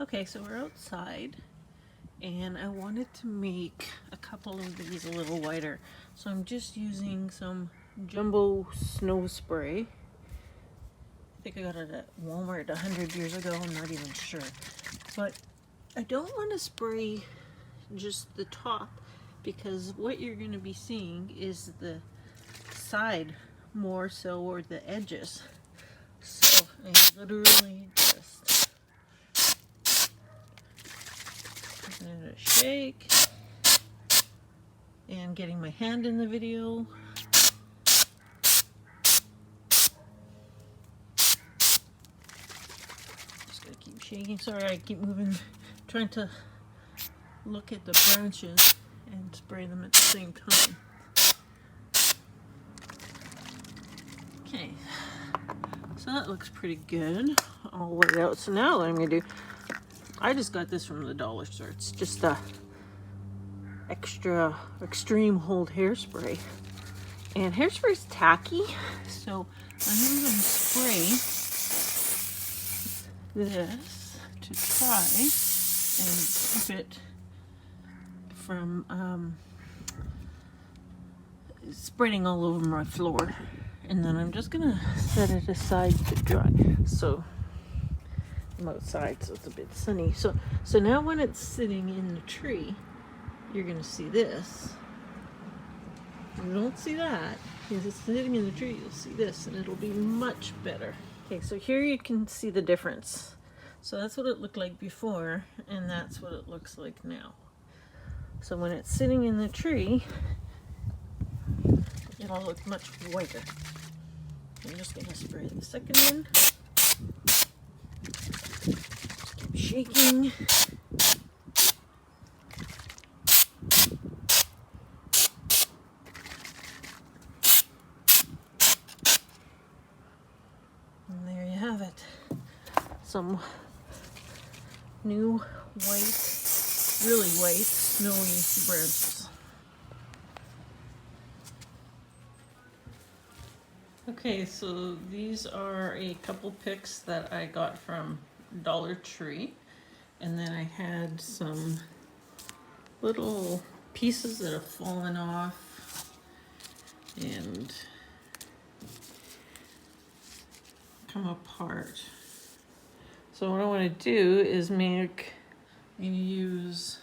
Okay, so we're outside and I wanted to make a couple of these a little whiter. So I'm just using some jumbo snow spray. I think I got it at Walmart 100 years ago, I'm not even sure. But I don't want to spray just the top because what you're going to be seeing is the side more so, or the edges. So I literally just giving it a shake and getting my hand in the video. Just gonna keep shaking. Sorry, I keep moving, trying to look at the branches and spray them at the same time. Okay, so that looks pretty good all laid out. So now what I'm gonna do, I just got this from the dollar store. It's just a extreme hold hairspray, and hairspray is tacky, so I'm going to spray this to try and keep it from spreading all over my floor. And then I'm just gonna set it aside to dry. So I'm outside, so it's a bit sunny. So now when it's sitting in the tree, you're gonna see this. You don't see that. Because it's sitting in the tree, you'll see this, and it'll be much better. Okay, so here you can see the difference. So that's what it looked like before, and that's what it looks like now. So when it's sitting in the tree, it'll look much whiter. I'm just gonna spray the second one. Just keep shaking. And there you have it. Some new white, really white, snowy branches. Okay, so these are a couple picks that I got from Dollar Tree, and then I had some little pieces that have fallen off and come apart. So what I want to do is use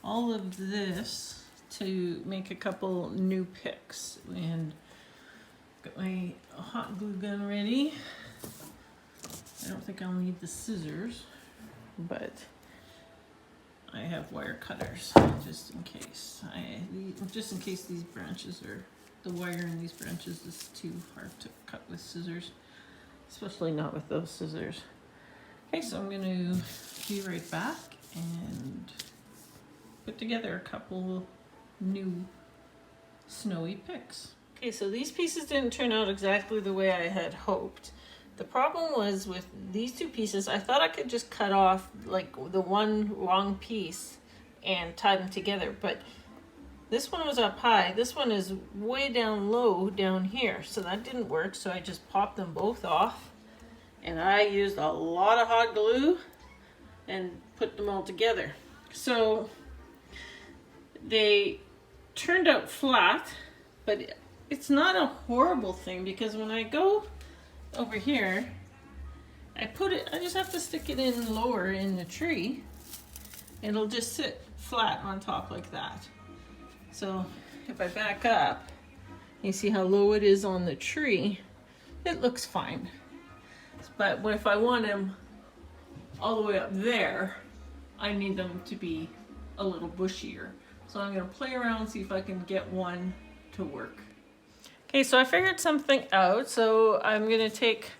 all of this to make a couple new picks. And got my hot glue gun ready. I don't think I'll need the scissors, but I have wire cutters just in case. Just in case these branches are, the wire in these branches is too hard to cut with scissors, especially not with those scissors. Okay, so I'm going to be right back and put together a couple new snowy picks. Okay, so these pieces didn't turn out exactly the way I had hoped. The problem was with these two pieces, I thought I could just cut off like the one long piece and tie them together, but this one was up high, this one is way down low down here, so that didn't work. So I just popped them both off, and I used a lot of hot glue and put them all together. So they turned out flat, but it's not a horrible thing, because when I go over here, I just have to stick it in lower in the tree. It'll just sit flat on top like that. So if I back up, you see how low it is on the tree, it looks fine. But if I want them all the way up there, I need them to be a little bushier. So I'm gonna play around, see if I can get one to work. Okay, so I figured something out. So I'm gonna take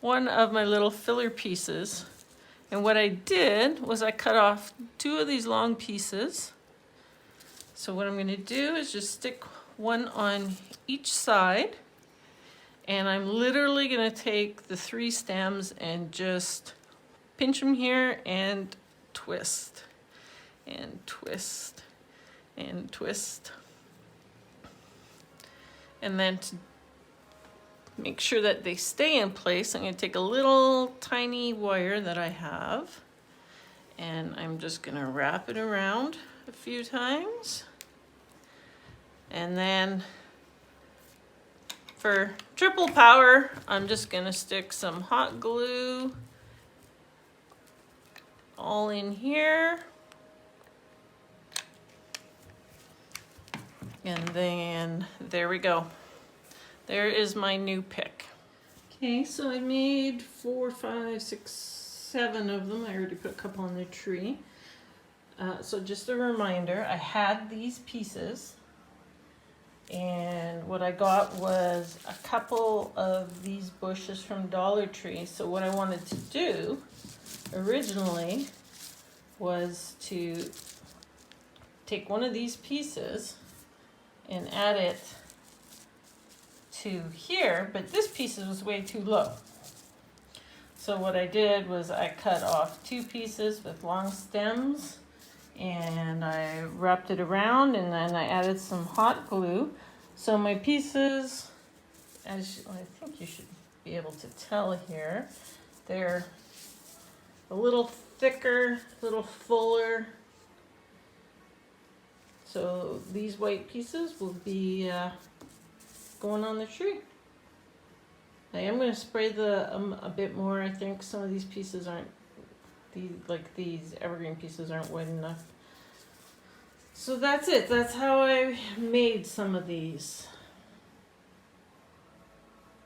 one of my little filler pieces, and what I did was I cut off two of these long pieces. So what I'm gonna do is just stick one on each side, and I'm literally gonna take the three stems and just pinch them here and twist and twist and twist. And then to make sure that they stay in place, I'm going to take a little tiny wire that I have, And I'm just gonna wrap it around a few times. And then for triple power, I'm just gonna stick some hot glue all in here. And then there we go. There is my new pick. Okay, so I made 4, 5, 6, 7 of them. I already put a couple on the tree. So just a reminder, I had these pieces, and what I got was a couple of these bushes from Dollar Tree. So what I wanted to do originally was to take one of these pieces and add it to here, but this piece was way too low. So what I did was I cut off 2 pieces with long stems, and I wrapped it around, and then I added some hot glue. So my pieces, as I think you should be able to tell here, they're a little thicker, a little fuller. So these white pieces will be going on the tree. I am going to spray the a bit more. I think some of these pieces aren't, these evergreen pieces aren't white enough. So that's it. That's how I made some of these.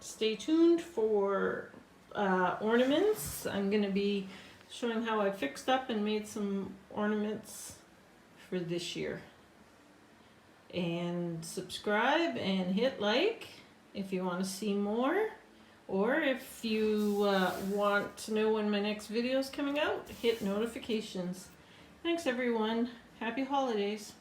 Stay tuned for ornaments. I'm going to be showing how I fixed up and made some ornaments for this year. And subscribe and hit like if you want to see more, or if you want to know when my next video is coming out, hit notifications. Thanks everyone. Happy holidays.